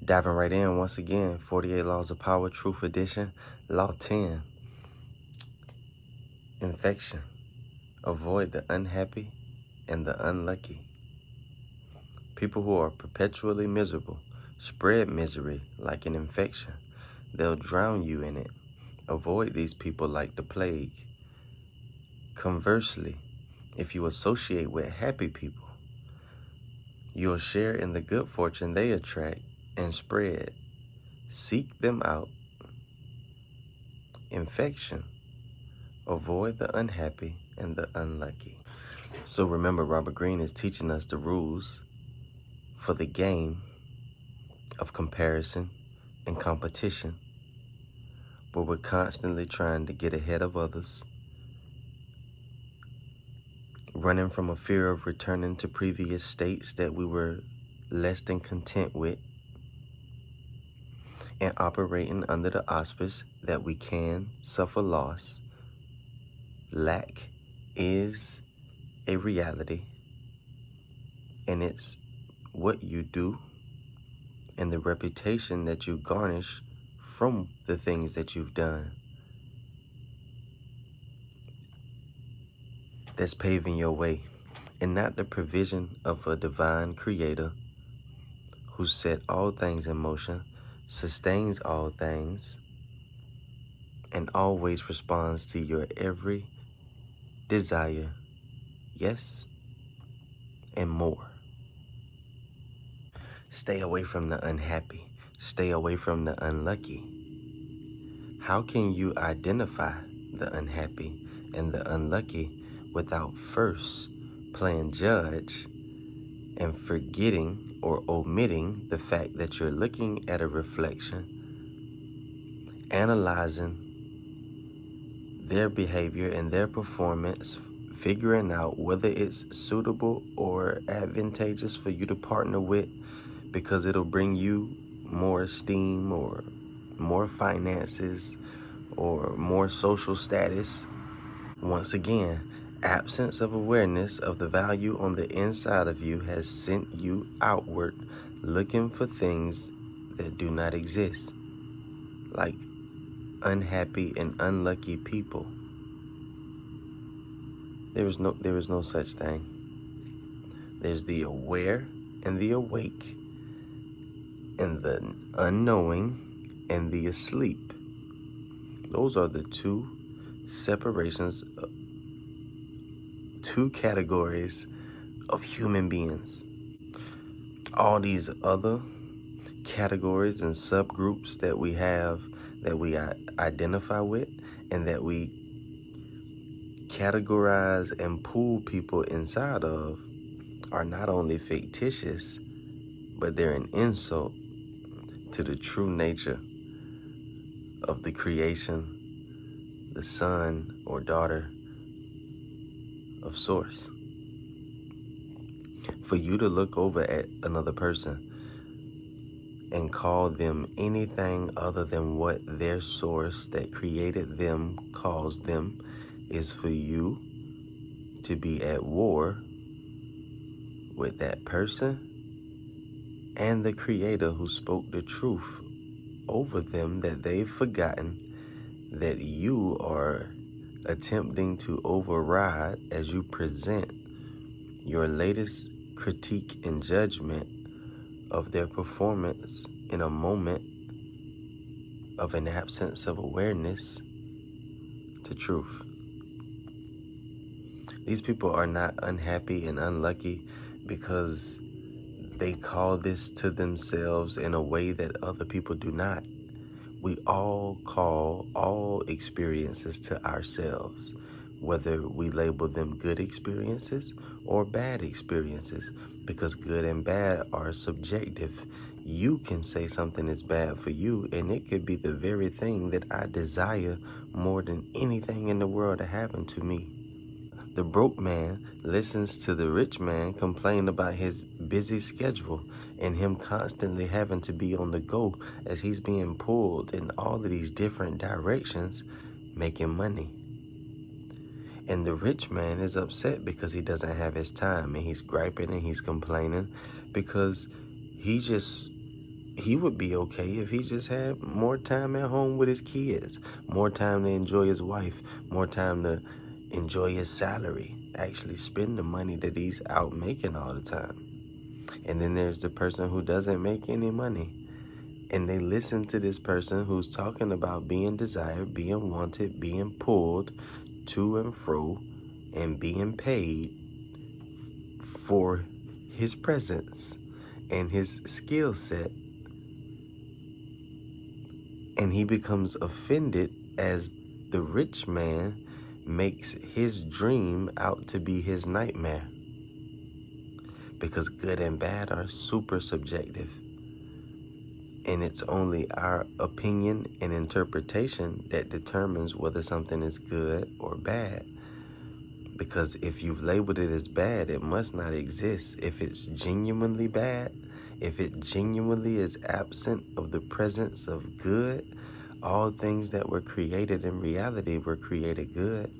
Diving right in once again, 48 Laws of Power, Truth Edition, Law 10. Infection. Avoid the unhappy and the unlucky. People who are perpetually miserable spread misery like an infection. They'll drown you in it. Avoid these people like the plague. Conversely, if you associate with happy people, you'll share in the good fortune they attract and spread. Seek them out. Infection. Avoid the unhappy and the unlucky. So remember, Robert Greene is teaching us the rules for the game of comparison and competition, where we're constantly trying to get ahead of others, running from a fear of returning to previous states that we were less than content with, and operating under the auspice that we can suffer loss. Lack is a reality, and it's what you do and the reputation that you garnish from the things that you've done that's paving your way, and not the provision of a divine creator who set all things in motion, sustains all things, and always responds to your every desire, yes, and more. Stay away from the unhappy. Stay away from the unlucky. How can you identify the unhappy and the unlucky without first playing judge and forgetting or omitting the fact that you're looking at a reflection, analyzing their behavior and their performance, figuring out whether it's suitable or advantageous for you to partner with, because it'll bring you more esteem or more finances or more social status. Once again, absence of awareness of the value on the inside of you has sent you outward looking for things that do not exist, like unhappy and unlucky people. There is no such thing. There's the aware and the awake, and the unknowing and the asleep. Those are the two separations, two categories of human beings. All these other categories and subgroups that we have, that we identify with, and that we categorize and pool people inside of, are not only fictitious, but they're an insult to the true nature of the creation, the son or daughter of Source. For you to look over at another person and call them anything other than what their source that created them calls them is for you to be at war with that person and the creator who spoke the truth over them that they've forgotten, that you are attempting to override as you present your latest critique and judgment of their performance in a moment of an absence of awareness to truth. These people are not unhappy and unlucky because they call this to themselves in a way that other people do not. We all call all experiences to ourselves, whether we label them good experiences or bad experiences, because good and bad are subjective. You can say something is bad for you, and it could be the very thing that I desire more than anything in the world to happen to me. The broke man listens to the rich man complain about his busy schedule and him constantly having to be on the go as he's being pulled in all of these different directions, making money. And the rich man is upset because he doesn't have his time, and he's griping and he's complaining because he just he would be okay if he just had more time at home with his kids, more time to enjoy his wife, more time to enjoy his salary, actually spend the money that he's out making all the time. And then there's the person who doesn't make any money, and they listen to this person who's talking about being desired, being wanted, being pulled to and fro, and being paid for his presence and his skill set. And he becomes offended as the rich man makes his dream out to be his nightmare. Because good and bad are super subjective. And it's only our opinion and interpretation that determines whether something is good or bad. Because if you've labeled it as bad, it must not exist. If it's genuinely bad, if it genuinely is absent of the presence of good, all things that were created in reality were created good.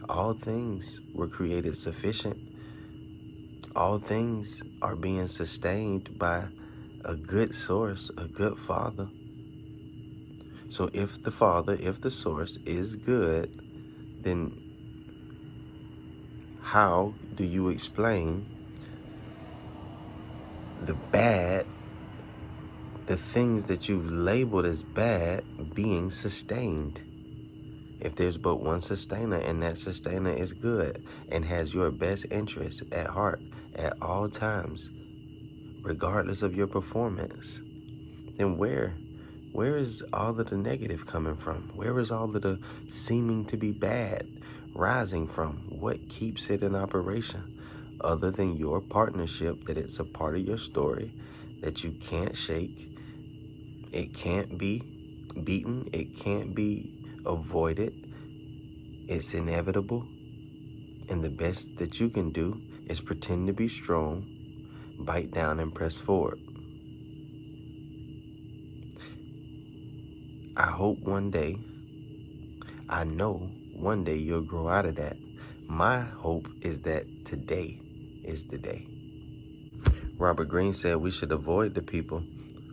All things were created sufficient. All things are being sustained by a good source, a good father. So if the father, if the source is good, then how do you explain the bad, the things that you've labeled as bad, being sustained? If there's but one sustainer, and that sustainer is good and has your best interest at heart at all times, regardless of your performance, then where is all of the negative coming from? Where is all of the seeming to be bad rising from? What keeps it in operation other than your partnership, that it's a part of your story that you can't shake? It can't be beaten. It can't be avoided. It's inevitable. And the best that you can do is pretend to be strong, bite down, and press forward. I hope one day, I know one day you'll grow out of that. My hope is that today is the day. Robert Greene said we should avoid the people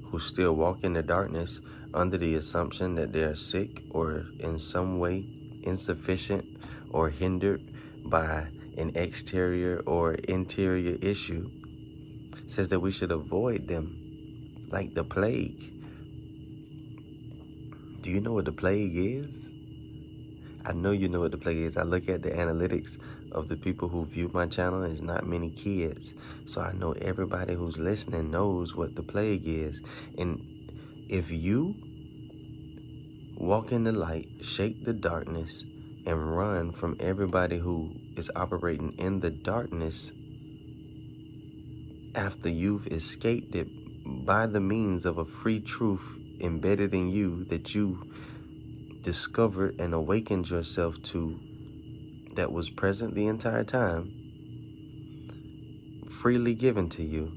who still walk in the darkness under the assumption that they are sick or in some way insufficient or hindered by an exterior or interior issue. Says that we should avoid them like the plague. Do you know what the plague is? I know you know what the plague is. I look at the analytics of the people who view my channel. There's not many kids. So I know everybody who's listening knows what the plague is. And if you walk in the light, shake the darkness, and run from everybody who is operating in the darkness after you've escaped it by the means of a free truth embedded in you that you discovered and awakened yourself to, that was present the entire time, freely given to you,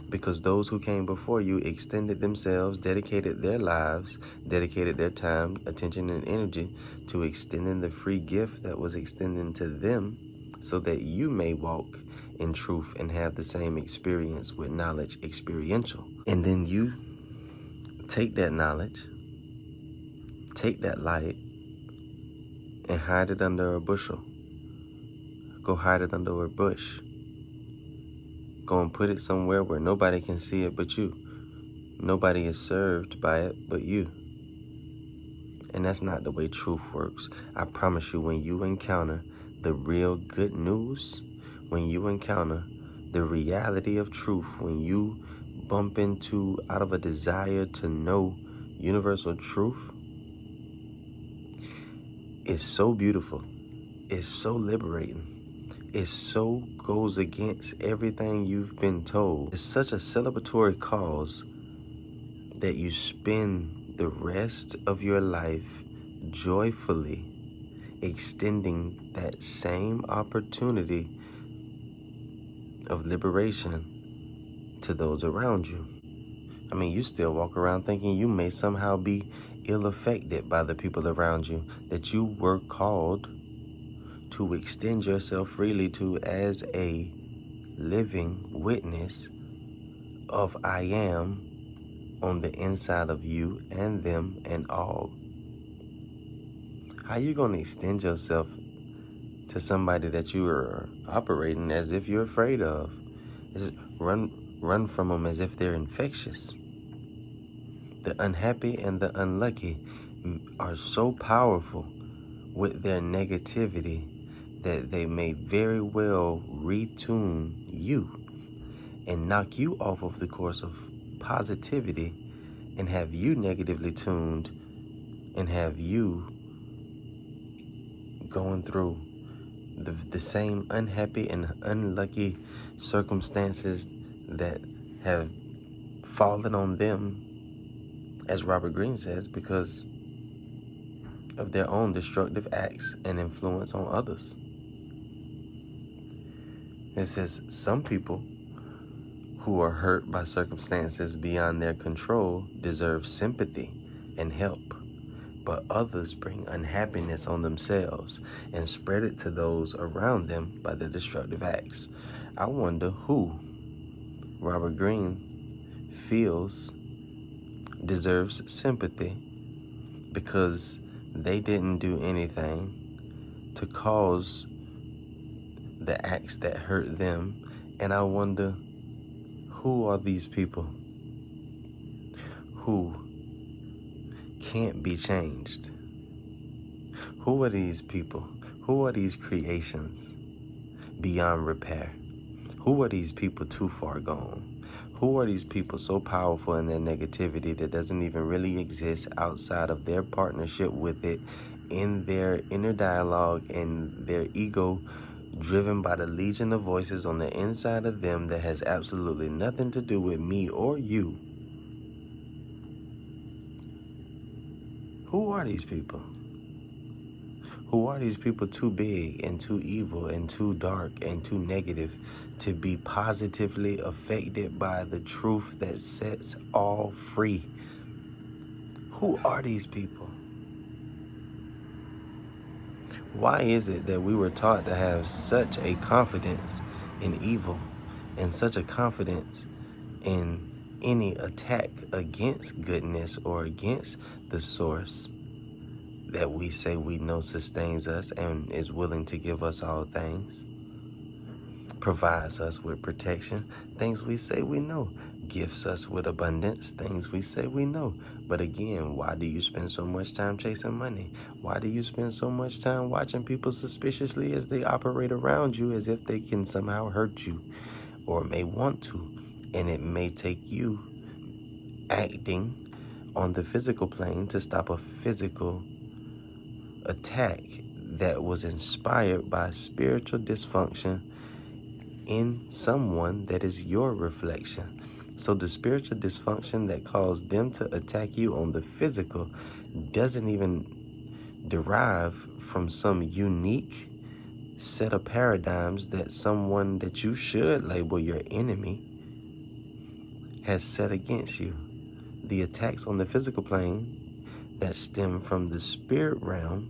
because those who came before you extended themselves, dedicated their lives, dedicated their time, attention, and energy to extending the free gift that was extended to them, so that you may walk in truth and have the same experience with knowledge experiential. And then you take that knowledge, take that light, and hide it under a bushel. Go hide it under a bush. Go and put it somewhere where nobody can see it but you. Nobody is served by it but you. And that's not the way truth works. I promise you, when you encounter the real good news, when you encounter the reality of truth, when you bump into, out of a desire to know universal truth, it's so beautiful. It's so liberating. It so goes against everything you've been told. It's such a celebratory cause that you spend the rest of your life joyfully extending that same opportunity of liberation to those around you. I mean, you still walk around thinking you may somehow be ill-affected by the people around you that you were called to extend yourself freely to as a living witness of I am on the inside of you and them and all. How you going to extend yourself to somebody that you are operating as if you're afraid of? Is it run from them as if they're infectious? The unhappy and the unlucky are so powerful with their negativity that they may very well retune you and knock you off of the course of positivity and have you negatively tuned and have you going through the same unhappy and unlucky circumstances that have fallen on them, as Robert Greene says, because of their own destructive acts and influence on others. It says some people who are hurt by circumstances beyond their control deserve sympathy and help, but others bring unhappiness on themselves and spread it to those around them by their destructive acts. I wonder who Robert Greene feels deserves sympathy because they didn't do anything to cause the acts that hurt them. And I wonder, who are these people who can't be changed? Who are these people? Who are these creations beyond repair? Who are these people too far gone? Who are these people so powerful in their negativity that doesn't even really exist outside of their partnership with it, in their inner dialogue and their ego driven by the legion of voices on the inside of them that has absolutely nothing to do with me or you? Who are these people? Who are these people too big and too evil and too dark and too negative to be positively affected by the truth that sets all free? Who are these people? Why is it that we were taught to have such a confidence in evil and such a confidence in any attack against goodness or against the source that we say we know sustains us and is willing to give us all things, provides us with protection, things we say we know, gifts us with abundance, things we say we know? But again, why do you spend so much time chasing money? Why do you spend so much time watching people suspiciously as they operate around you as if they can somehow hurt you or may want to? And it may take you acting on the physical plane to stop a physical attack that was inspired by spiritual dysfunction in someone that is your reflection. So the spiritual dysfunction that caused them to attack you on the physical doesn't even derive from some unique set of paradigms that someone that you should label your enemy has set against you. The attacks on the physical plane that stem from the spirit realm,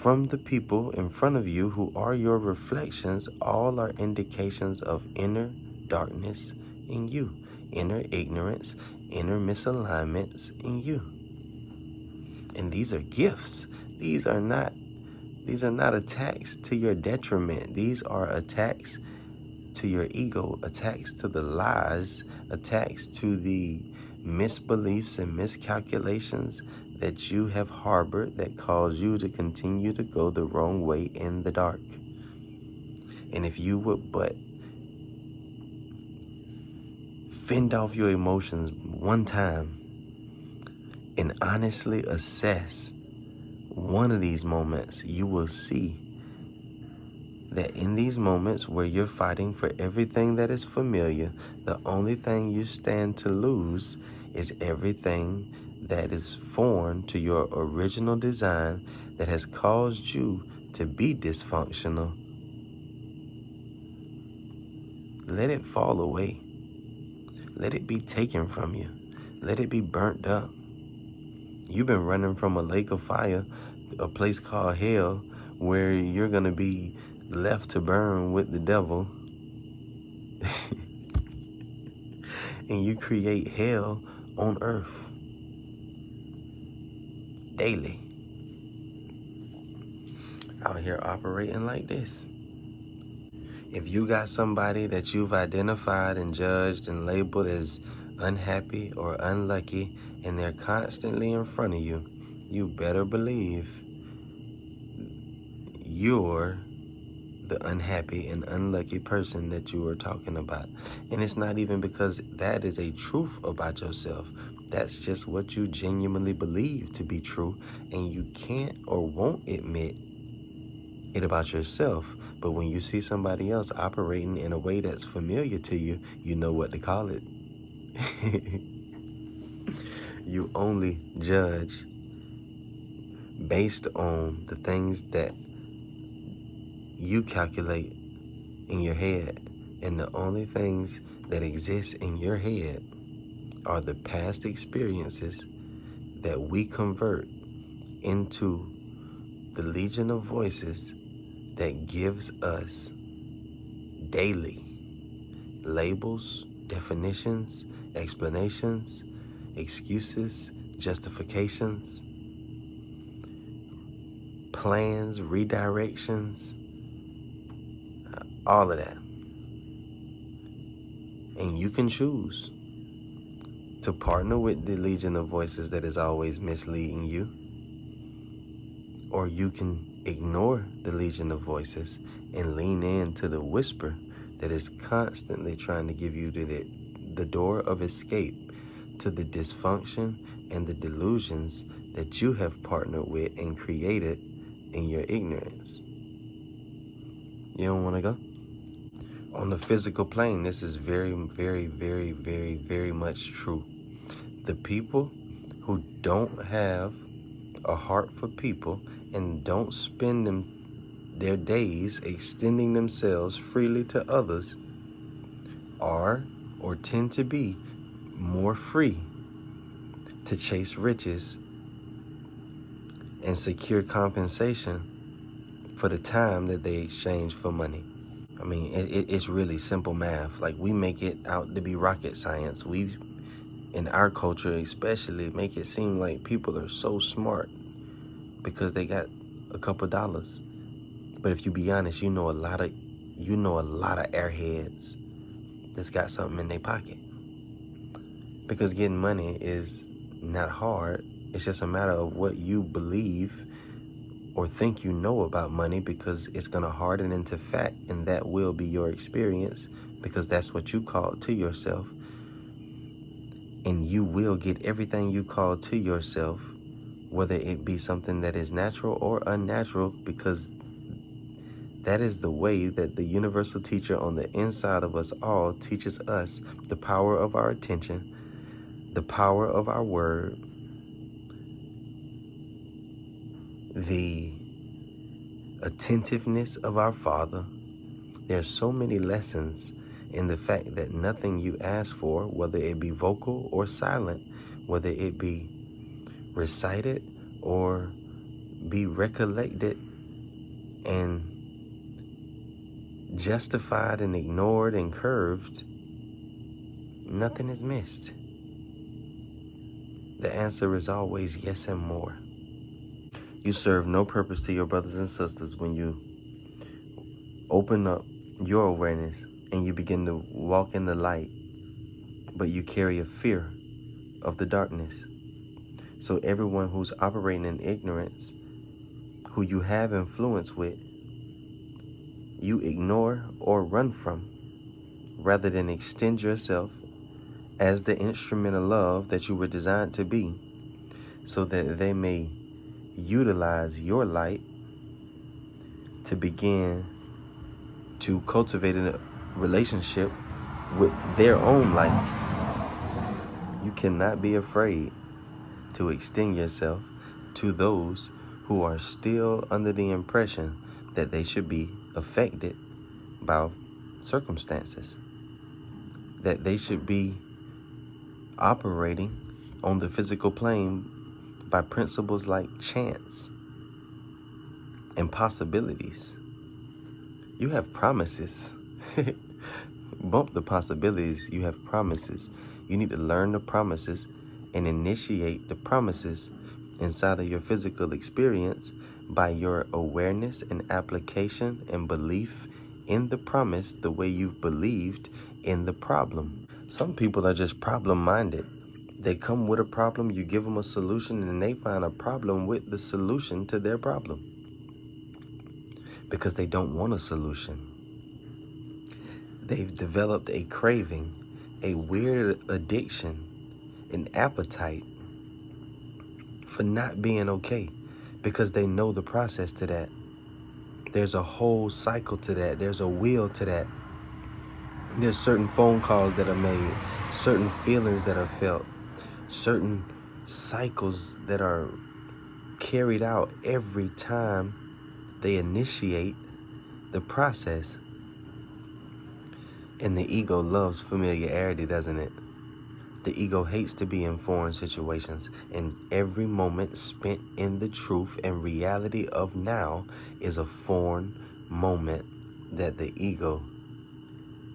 from the people in front of you who are your reflections, all are indications of inner darkness in you, inner ignorance, inner misalignments in you. And these are gifts. These are not attacks to your detriment. These are attacks to your ego, attacks to the lies, attacks to the misbeliefs and miscalculations that you have harbored that cause you to continue to go the wrong way in the dark. And if you would but fend off your emotions one time and honestly assess one of these moments, you will see that in these moments where you're fighting for everything that is familiar, the only thing you stand to lose is everything that is foreign to your original design that has caused you to be dysfunctional. Let it fall away. Let it be taken from you. Let it be burnt up. You've been running from a lake of fire, a place called hell, where you're going to be left to burn with the devil. And you create hell on earth daily. Out here operating like this. If you got somebody that you've identified and judged and labeled as unhappy or unlucky, and they're constantly in front of you, you better believe you're the unhappy and unlucky person that you are talking about. And it's not even because that is a truth about yourself. That's just what you genuinely believe to be true, and you can't or won't admit it about yourself. But when you see somebody else operating in a way that's familiar to you, you know what to call it. You only judge based on the things that you calculate in your head. And the only things that exist in your head are the past experiences that we convert into the legion of voices that gives us daily labels, definitions, explanations, excuses, justifications, plans, redirections, all of that. And you can choose to partner with the legion of voices that is always misleading you, or you can ignore the legion of voices and lean into the whisper that is constantly trying to give you the door of escape to the dysfunction and the delusions that you have partnered with and created in your ignorance. You don't want to go? On the physical plane, this is very, very, very, very, very much true. The people who don't have a heart for people and don't spend their days extending themselves freely to others are or tend to be more free to chase riches and secure compensation for the time that they exchange for money. I mean, it's really simple math. Like, we make it out to be rocket science. We, in our culture especially, make it seem like people are so smart because they got a couple dollars. But if you be honest, you know a lot of airheads that's got something in their pocket. Because getting money is not hard. It's just a matter of what you believe or think you know about money, because it's going to harden into fact, and that will be your experience because that's what you call to yourself. And you will get everything you call to yourself, whether it be something that is natural or unnatural, because that is the way that the universal teacher on the inside of us all teaches us the power of our attention, the power of our word, the attentiveness of our Father. There's so many lessons in the fact that nothing you ask for, whether it be vocal or silent, whether it be recited or be recollected and justified and ignored and curved, nothing is missed. The answer is always yes and more. You serve no purpose to your brothers and sisters when you open up your awareness and you begin to walk in the light, but you carry a fear of the darkness. So everyone who's operating in ignorance, who you have influence with, you ignore or run from, rather than extend yourself as the instrument of love that you were designed to be, so that they may utilize your light to begin to cultivate a relationship with their own light. You cannot be afraid to extend yourself to those who are still under the impression that they should be affected by circumstances, that they should be operating on the physical plane by principles like chance and possibilities. You have promises. Bump the possibilities. You have promises. You need to learn the promises and initiate the promises inside of your physical experience by your awareness and application and belief in the promise the way you've believed in the problem. Some people are just problem-minded. They come with a problem, you give them a solution, and they find a problem with the solution to their problem because they don't want a solution. They've developed a craving, a weird addiction, an appetite for not being okay because they know the process to that. There's a whole cycle to that. There's a wheel to that. There's certain phone calls that are made, certain feelings that are felt, certain cycles that are carried out every time they initiate the process. And the ego loves familiarity, doesn't it? The ego hates to be in foreign situations, and every moment spent in the truth and reality of now is a foreign moment that the ego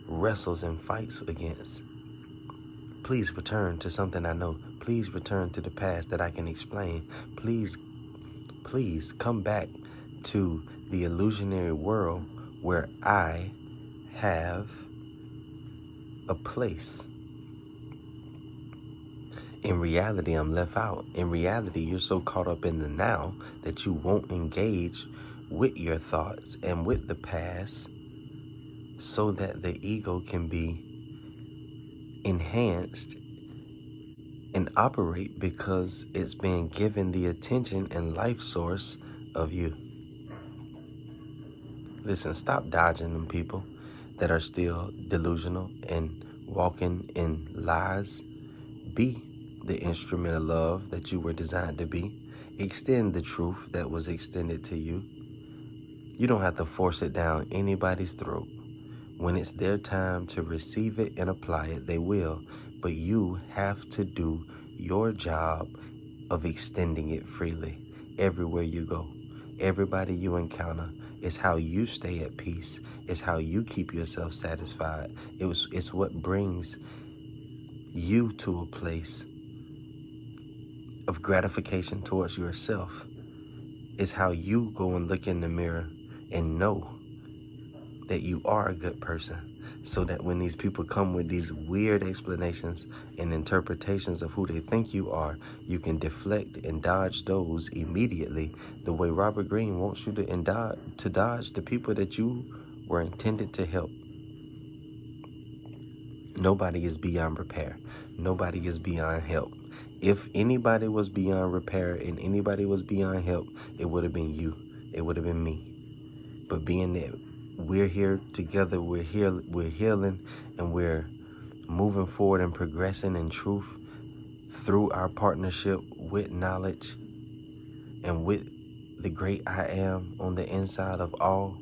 wrestles and fights against. Please return to something I know. Please return to the past that I can explain. Please come back to the illusionary world where I have a place. In reality, I'm left out. In reality, you're so caught up in the now that you won't engage with your thoughts and with the past so that the ego can be enhanced and operate because it's being given the attention and life source of you. Listen, stop dodging them people that are still delusional and walking in lies. Be the instrument of love that you were designed to be. Extend the truth that was extended to you. You don't have to force it down anybody's throat. When it's their time to receive it and apply it, they will. But you have to do your job of extending it freely everywhere you go. Everybody you encounter is how you stay at peace. It's how you keep yourself satisfied. It's what brings you to a place of gratification towards yourself. It's how you go and look in the mirror and know that you are a good person, so that when these people come with these weird explanations and interpretations of who they think you are, you can deflect and dodge those immediately, the way Robert Greene wants you to dodge the people that you were intended to help. Nobody is beyond repair. Nobody is beyond help. If anybody was beyond repair and anybody was beyond help, it would have been you. It would have been me. But being that we're here together, we're healing, and we're moving forward and progressing in truth through our partnership with knowledge and with the great I am on the inside of all,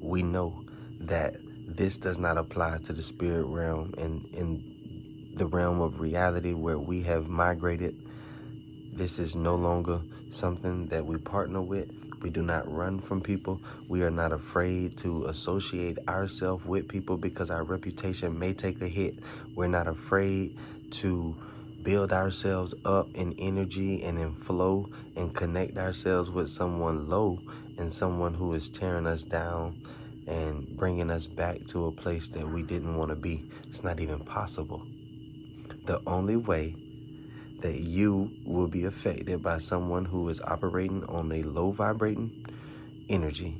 we know that this does not apply to the spirit realm and in the realm of reality where we have migrated. This is no longer something that we partner with. We do not run from people. We are not afraid to associate ourselves with people because our reputation may take a hit. We're not afraid to build ourselves up in energy and in flow and connect ourselves with someone low and someone who is tearing us down and bringing us back to a place that we didn't want to be. It's not even possible. The only way that you will be affected by someone who is operating on a low vibrating energy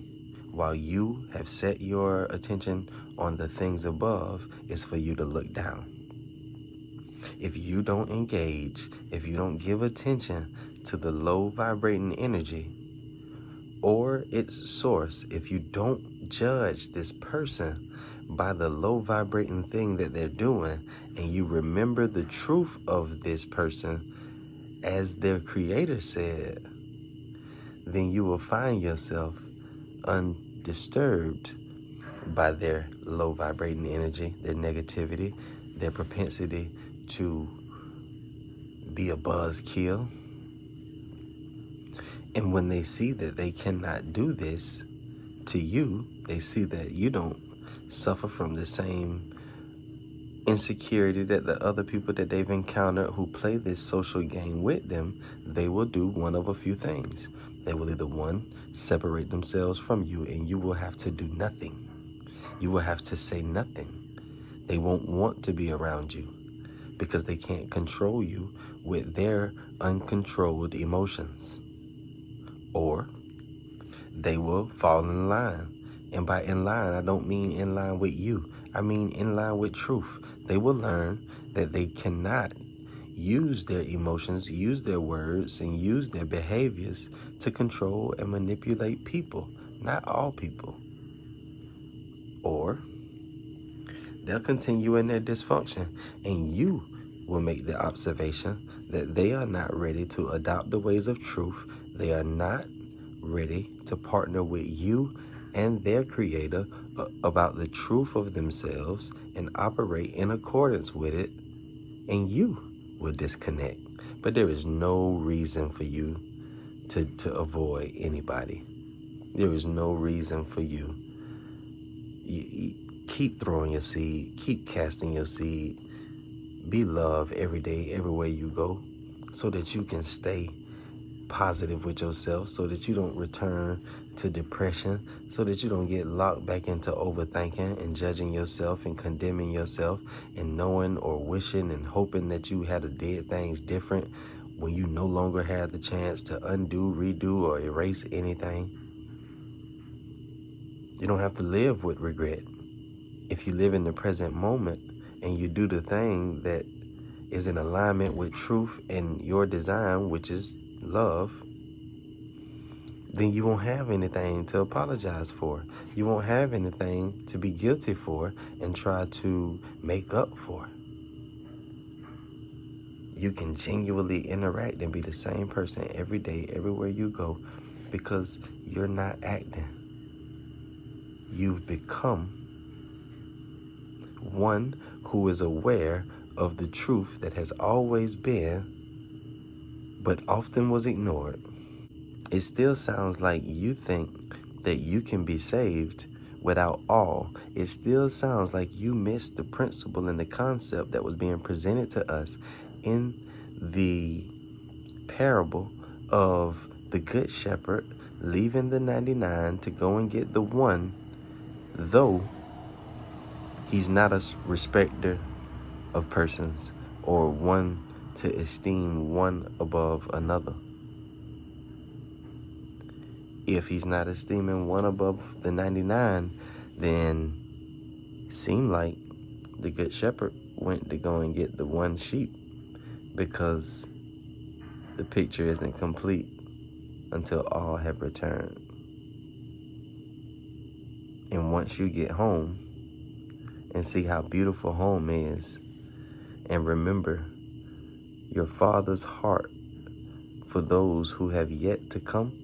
while you have set your attention on the things above is for you to look down. If you don't engage, if you don't give attention to the low vibrating energy or its source, if you don't judge this person by the low vibrating thing that they're doing, and you remember the truth of this person as their creator said, then you will find yourself undisturbed by their low vibrating energy, their negativity, their propensity to be a buzzkill. And when they see that they cannot do this to you, they see that you don't suffer from the same insecurity that the other people that they've encountered who play this social game with them, they will do one of a few things. They will either, one, separate themselves from you, and you will have to do nothing. You will have to say nothing. They won't want to be around you because they can't control you with their uncontrolled emotions. Or they will fall in line. And by in line, I don't mean in line with you. I mean in line with truth. They will learn that they cannot use their emotions, use their words, and use their behaviors to control and manipulate people. Not all people. Or they'll continue in their dysfunction, and you will make the observation that they are not ready to adopt the ways of truth. They are not ready to partner with you and their creator about the truth of themselves and operate in accordance with it, and you will disconnect. But there is no reason for you to avoid anybody. There is no reason for you. Keep throwing your seed. Keep casting your seed. Be love every day, everywhere you go, so that you can stay positive with yourself, so that you don't return to depression, so that you don't get locked back into overthinking and judging yourself and condemning yourself and knowing or wishing and hoping that you had did things different when you no longer have the chance to undo, redo, or erase anything. You don't have to live with regret. If you live in the present moment and you do the thing that is in alignment with truth and your design, which is love, then you won't have anything to apologize for. You won't have anything to be guilty for and try to make up for. You can genuinely interact and be the same person every day, everywhere you go, because you're not acting. You've become one who is aware of the truth that has always been, but often was ignored. It still sounds like you think that you can be saved without all. It still sounds like you missed the principle and the concept that was being presented to us in the parable of the good shepherd leaving the 99 to go and get the one, though he's not a respecter of persons or one to esteem one above another. If he's not esteeming one above the 99, then seemed like the good shepherd went to go and get the one sheep, because the picture isn't complete until all have returned. And once you get home and see how beautiful home is, and remember your Father's heart for those who have yet to come,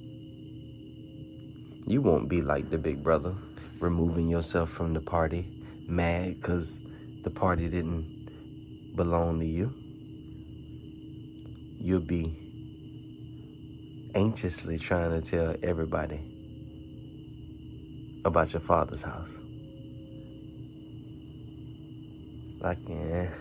you won't be like the big brother, removing yourself from the party, mad because the party didn't belong to you. You'll be anxiously trying to tell everybody about your Father's house. Like, yeah.